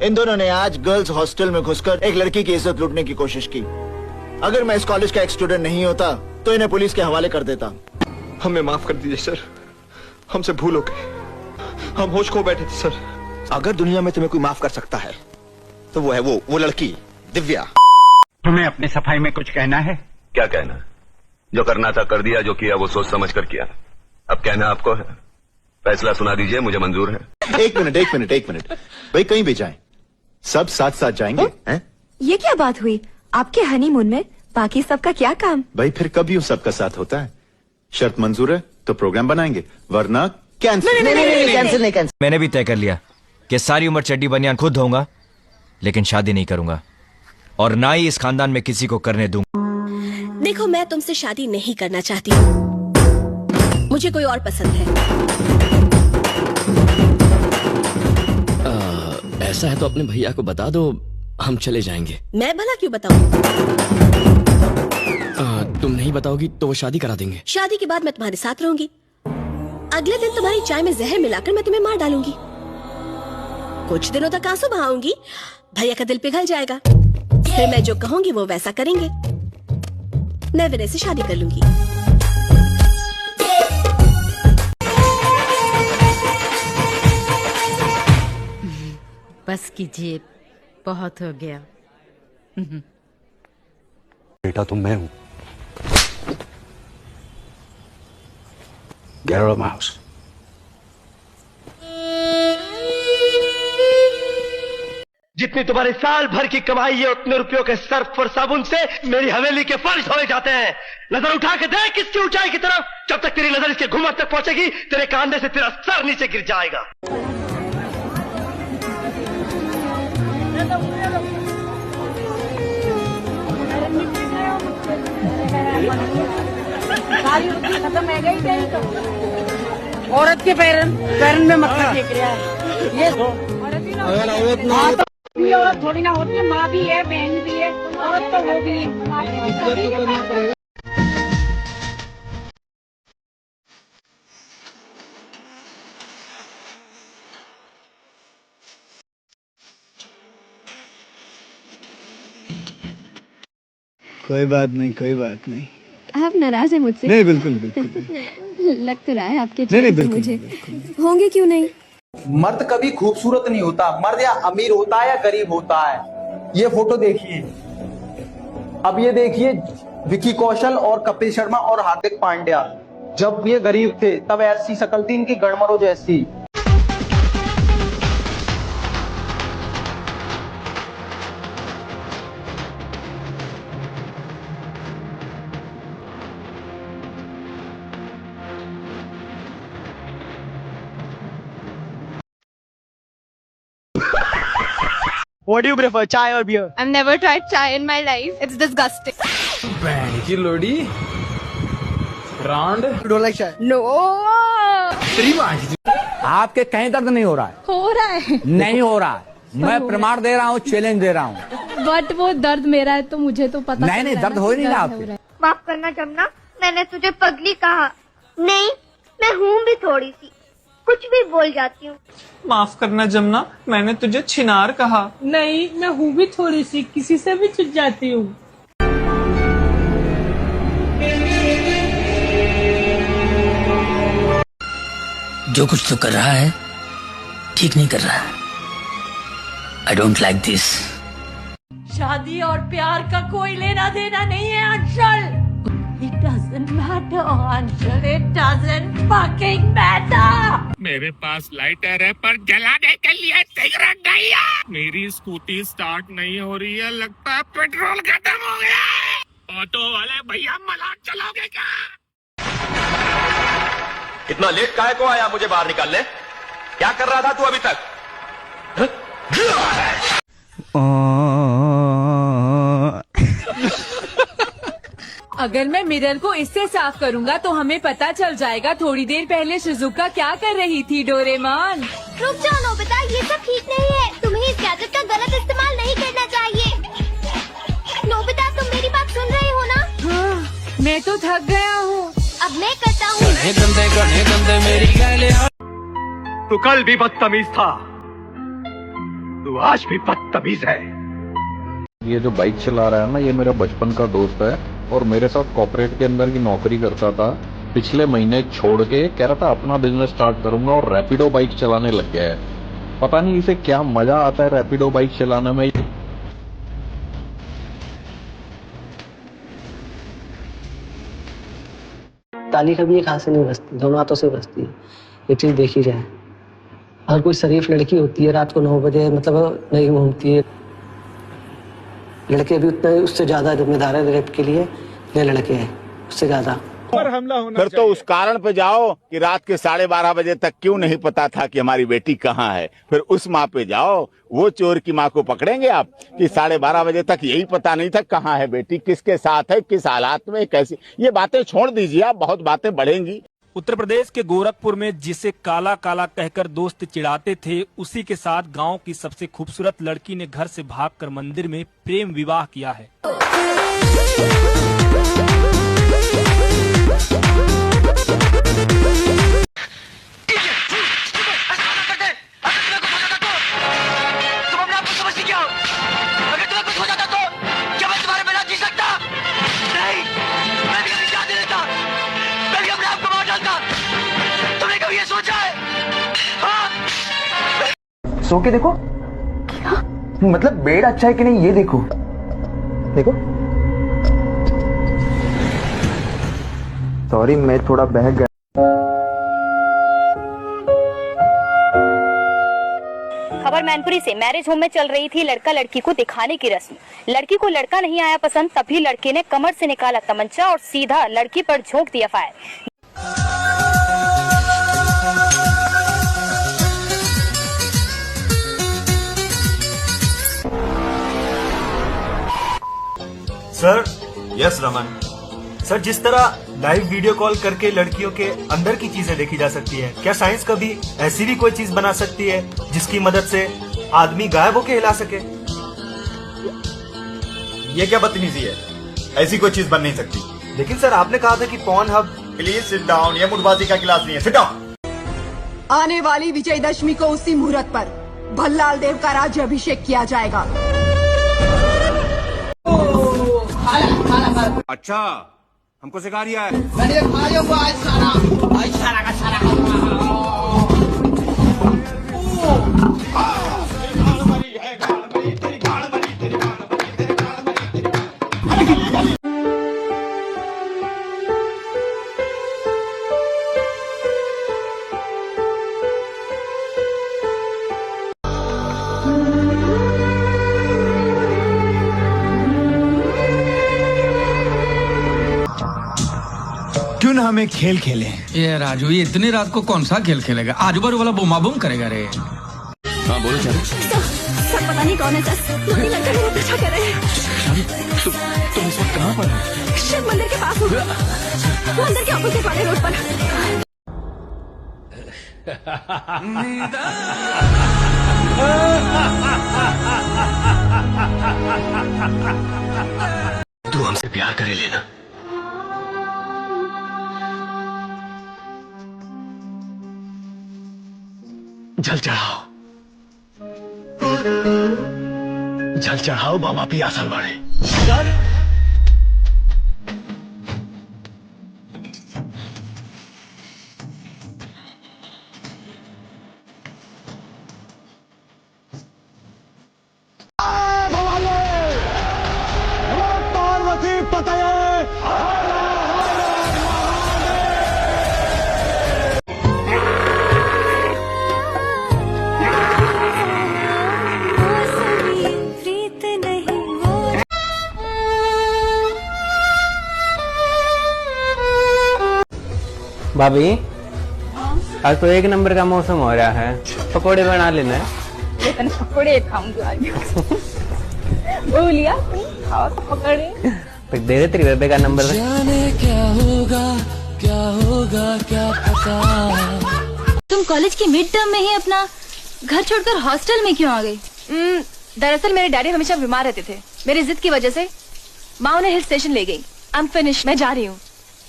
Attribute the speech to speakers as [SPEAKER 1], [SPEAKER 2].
[SPEAKER 1] इन दोनों ने आज गर्ल्स हॉस्टल में घुसकर एक लड़की की इज्जत लूटने की कोशिश की। अगर मैं इस कॉलेज का एक स्टूडेंट नहीं होता तो इन्हें पुलिस के हवाले कर देता।
[SPEAKER 2] हमें माफ कर दीजिए सर, हमसे भूल हो गई, हम होश खो बैठे थे सर।
[SPEAKER 3] अगर दुनिया में तुम्हें कोई माफ कर सकता है तो वो है वो लड़की दिव्या।
[SPEAKER 4] तुम्हें अपनी सफाई में कुछ कहना है?
[SPEAKER 5] क्या कहना? जो करना था कर दिया, जो किया वो सोच समझ कर किया। अब कहना आपको है, फैसला सुना दीजिए, मुझे मंजूर है।
[SPEAKER 6] एक मिनट भाई, कहीं भी जाएं, सब साथ साथ जाएंगे हैं?
[SPEAKER 7] ये क्या बात हुई? आपके हनीमून में बाकी सबका क्या काम?
[SPEAKER 6] भाई फिर कब यूं सबका साथ होता है? शर्त मंजूर है तो प्रोग्राम बनाएंगे, वरना कैंसिल।
[SPEAKER 1] नहीं।
[SPEAKER 8] मैंने भी तय कर लिया कि सारी उम्र चड्डी बनियान खुद धोऊंगा, लेकिन शादी नहीं करूंगा और ना ही इस खानदान में किसी को करने दूंगा।
[SPEAKER 9] देखो, मैं तुमसे शादी नहीं करना चाहती, मुझे कोई और पसंद है।
[SPEAKER 10] ऐसा है तो अपने भैया को बता दो, हम चले जाएंगे।
[SPEAKER 9] मैं भला क्यों बताऊं?
[SPEAKER 10] तुम नहीं बताओगी तो वो शादी करा देंगे।
[SPEAKER 9] शादी के बाद मैं तुम्हारे साथ रहूंगी। अगले दिन तुम्हारी चाय में जहर मिलाकर मैं तुम्हें मार डालूंगी। कुछ दिनों तक आंसू बहाऊंगी, भैया का दिल पिघल जाएगा। फिर मैं जो कहूंगी वो वैसा करेंगे। मैं विनय से शादी कर लूंगी।
[SPEAKER 11] बस कीजिए, बहुत हो गया।
[SPEAKER 4] बेटा तो मैं हूं। Get out of my house.
[SPEAKER 3] जितनी तुम्हारी साल भर की कमाई है उतने रुपयों के सर्फ और साबुन से मेरी हवेली के फर्श धोए जाते हैं। नजर उठा के देख इसकी ऊंचाई की तरफ। जब तक तेरी नजर इसके घुमर तक पहुंचेगी, तेरे कांधे से तेरा सर नीचे गिर जाएगा।
[SPEAKER 11] औरत के पैरन में मक्खन फेंक रहा है। ये औरत थोड़ी ना होती है, माँ भी है, बहन भी है, औरत तो वो भी है।
[SPEAKER 12] कोई बात नहीं।
[SPEAKER 7] आप नाराज हैं मुझसे?
[SPEAKER 12] नहीं, बिल्कुल।
[SPEAKER 7] लग तो रहा है आपके
[SPEAKER 12] नहीं, बिल्कुल,
[SPEAKER 7] मुझे होंगे क्यों नहीं।
[SPEAKER 13] मर्द कभी खूबसूरत नहीं होता, मर्द या अमीर होता है या गरीब होता है। ये फोटो देखिए, अब ये देखिए विकी कौशल और कपिल शर्मा और हार्दिक पांड्या। जब ये गरीब थे तब ऐसी शक्ल थी इनकी गड़मरों जैसी।
[SPEAKER 3] What do you prefer, chai or beer?
[SPEAKER 7] I've never tried chai in my life. It's disgusting.
[SPEAKER 13] बहन की लोड़ी। Round.
[SPEAKER 12] Don't like chai?
[SPEAKER 7] No.
[SPEAKER 4] आपके कहीं दर्द नहीं हो रहा है?
[SPEAKER 7] हो रहा है।
[SPEAKER 4] नहीं हो रहा है। मैं प्रमाण दे रहा हूँ, चैलेंज दे रहा हूँ।
[SPEAKER 7] बट वो दर्द मेरा है तो मुझे तो पता
[SPEAKER 4] नहीं, दर्द हो ही नहीं रहा आपके।
[SPEAKER 7] माफ करना जमुना, मैंने तुझे पगली कहा। नहीं, मैं हूँ भी थोड़ी सी, कुछ भी बोल जाती हूँ।
[SPEAKER 13] माफ करना जमुना, मैंने तुझे छिनार कहा।
[SPEAKER 11] नहीं, मैं हूँ भी थोड़ी सी, किसी से भी छुट जाती हूँ।
[SPEAKER 10] जो कुछ तो कर रहा है ठीक नहीं कर रहा है। I don't like this.
[SPEAKER 11] शादी और प्यार का कोई लेना देना नहीं है Anshal. It doesn't matter, Anshal. It doesn't fucking matter।
[SPEAKER 5] मेरे पास लाइटर है पर जलाने के लिए सिगरेट नहीं है। मेरी स्कूटी स्टार्ट नहीं हो रही है, लगता है पेट्रोल खत्म हो गया है। ऑटो वाले भैया मलाड चलोगे क्या? इतना लेट काहे को आया मुझे बाहर निकालने? क्या कर रहा था तू अभी तक?
[SPEAKER 11] अगर मैं मिरर को इससे साफ करूंगा तो हमें पता चल जाएगा थोड़ी देर पहले शिजुका क्या कर रही थी। डोरेमोन
[SPEAKER 7] रुक जाओ नोबिता, ये सब ठीक नहीं है। तुम्हें इस गैजेट का गलत इस्तेमाल नहीं करना चाहिए। नोबिता, तुम मेरी बात सुन रहे हो ना?
[SPEAKER 11] हाँ, मैं तो थक गया हूँ।
[SPEAKER 7] अब मैं करता हूँ।
[SPEAKER 3] तू कल भी बदतमीज था, तू तू आज भी बदतमीज है।
[SPEAKER 5] ये जो बाइक चला रहा है ना, ये मेरा बचपन का दोस्त है और मेरे साथ कॉर्पोरेट के अंदर की नौकरी करता था। पिछले महीने छोड़ के कह रहा था अपना बिजनेस स्टार्ट करूंगा और रैपिडो बाइक चलाने लग गया है। पता नहीं इसे क्या मजा आता है रैपिडो बाइक चलाने में।
[SPEAKER 11] ताली कभी एक हाथ से नहीं बजती, दोनों हाथों से बजती है। ये चीज देखी जाए। अगर कोई शरीफ लड़की होती है रात को 9 बजे मतलब नहीं घूमती है। लड़के भी उतने उससे ज्यादा जिम्मेदार है रेप के लिए, ये लड़के हैं उससे ज्यादा।
[SPEAKER 14] फिर तो उस कारण पे जाओ कि रात के 12:30 बजे तक क्यों नहीं पता था कि हमारी बेटी कहाँ है। फिर उस माँ पे जाओ, वो चोर की माँ को पकड़ेंगे आप कि 12:30 बजे तक यही पता नहीं था कहाँ है बेटी, किसके साथ है, किस हालात में, कैसी। ये बातें छोड़ दीजिए आप, बहुत बातें बढ़ेंगी।
[SPEAKER 15] उत्तर प्रदेश के गोरखपुर में जिसे काला काला कहकर दोस्त चिढ़ाते थे, उसी के साथ गांव की सबसे खूबसूरत लड़की ने घर से भागकर मंदिर में प्रेम विवाह किया है।
[SPEAKER 13] सो के देखो मतलब बेड अच्छा है कि नहीं, ये देखो देखो। सॉरी मैं थोड़ा बहक गया।
[SPEAKER 7] खबर मैनपुरी से। मैरिज होम में चल रही थी लड़का लड़की को दिखाने की रस्म। लड़की को लड़का नहीं आया पसंद, तभी लड़के ने कमर से निकाला तमंचा और सीधा लड़की पर झोंक दिया fire.
[SPEAKER 3] Sir, yes Raman sir, जिस तरह लाइव वीडियो कॉल करके लड़कियों के अंदर की चीजें देखी जा सकती है, क्या साइंस कभी ऐसी भी कोई चीज बना सकती है जिसकी मदद से आदमी गायब होके हिला सके?
[SPEAKER 6] ये क्या बदतमीजी है, ऐसी कोई चीज बन नहीं सकती।
[SPEAKER 3] लेकिन सर आपने कहा था कि porn hub.
[SPEAKER 6] Please sit down, ये मुठबाजी का क्लास नहीं है, सिट डाउन।
[SPEAKER 11] आने वाली विजयदशमी को उसी मुहूर्त पर भल्लाल देव का राज्याभिषेक किया जाएगा।
[SPEAKER 6] अच्छा, हमको सिखा रिया है।
[SPEAKER 11] मेरे भाइयों को आज सारा का सारा
[SPEAKER 12] क्यों ना हम एक खेल खेलें?
[SPEAKER 10] ये राजू, ये इतनी रात को कौन सा खेल खेलेगा? आजू बाजू वाला बोमा बूम करेगा रे। हाँ बोलो चल।
[SPEAKER 9] सर पता नहीं कौन है सर, लड़का मेरा पीछा कर रहे हैं।
[SPEAKER 10] तुम इस वक्त कहाँ पर हो?
[SPEAKER 9] शिव मंदिर के पास हूँ, मंदिर के ऑपोजिट वाले रोड पर।
[SPEAKER 3] तू हमसे प्यार करे लेना। जल चढ़ाओ, जल चढ़ाओ बाबा पियासल वाले। पार्वती पता
[SPEAKER 4] भाभी, आज तो 1 नंबर का मौसम हो रहा है, पकोड़े बना लेना है।
[SPEAKER 11] लेकिन पकौड़े खाऊंगी आज। बोलिया खाओ तो पकौड़े।
[SPEAKER 4] तो दे दे तेरी बेबे का नंबर।
[SPEAKER 10] जाने क्या होगा क्या पता।
[SPEAKER 7] तुम कॉलेज की मिड टर्म में ही अपना घर छोड़कर हॉस्टल में क्यों आ गई? दरअसल मेरे डैडी हमेशा बीमार रहते थे। मेरी जिद की वजह से माँ उन्हें हिल स्टेशन ले गई। आई एम फिनिश, मैं जा रही हूँ।